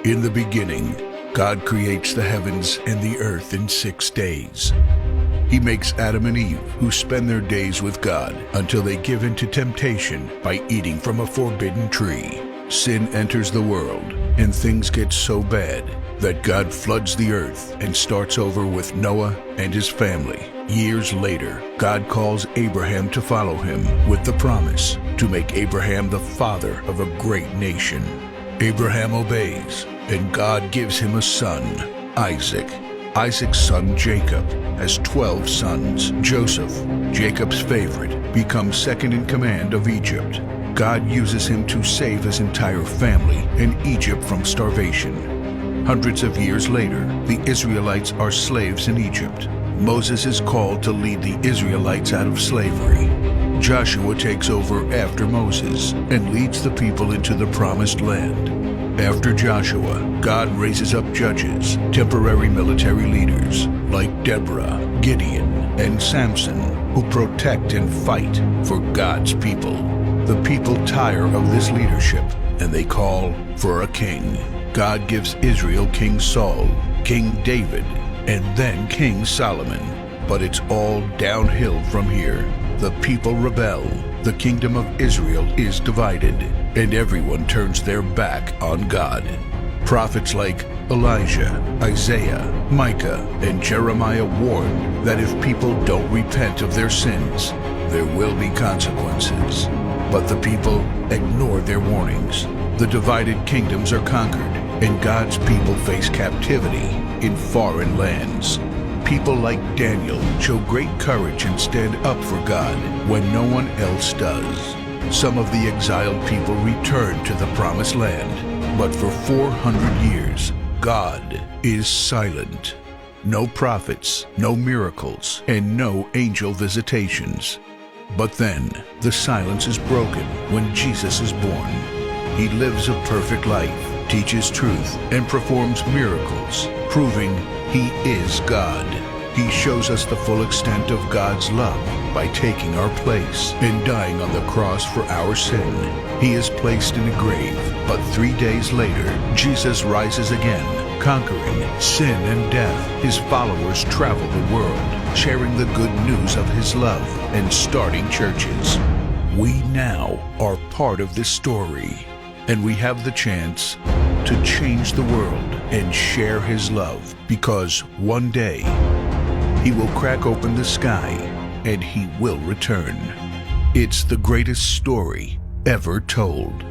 In the beginning, God creates the heavens and the earth in 6 days. He makes Adam and Eve, who spend their days with God until they give in to temptation by eating from a forbidden tree. Sin enters the world, and things get so bad that God floods the earth and starts over with Noah and his family. Years later, God calls Abraham to follow him with the promise to make Abraham the father of a great nation. Abraham obeys, and God gives him a son, Isaac. Isaac's son Jacob has 12 sons. Joseph, Jacob's favorite, becomes second in command of Egypt. God uses him to save his entire family and Egypt from starvation. Hundreds of years later, the Israelites are slaves in Egypt. Moses is called to lead the Israelites out of slavery. Joshua takes over after Moses and leads the people into the promised land. After Joshua, God raises up judges, temporary military leaders like Deborah, Gideon, and Samson, who protect and fight for God's people. The people tire of this leadership, and they call for a king. God gives Israel King Saul, King David, and then King Solomon. But it's all downhill from here. The people rebel, the kingdom of Israel is divided, and everyone turns their back on God. Prophets like Elijah, Isaiah, Micah, and Jeremiah warn that if people don't repent of their sins, there will be consequences. But the people ignore their warnings. The divided kingdoms are conquered, and God's people face captivity in foreign lands. People like Daniel show great courage and stand up for God when no one else does. Some of the exiled people return to the promised land, but for 400 years, God is silent. No prophets, no miracles, and no angel visitations. But then, the silence is broken when Jesus is born. He lives a perfect life, teaches truth, and performs miracles, proving He is God. He shows us the full extent of God's love by taking our place and dying on the cross for our sin. He is placed in a grave, but 3 days later, Jesus rises again, conquering sin and death. His followers travel the world, sharing the good news of His love and starting churches. We now are part of this story, and we have the chance to change the world and share His love, because one day He will crack open the sky and He will return. It's the greatest story ever told.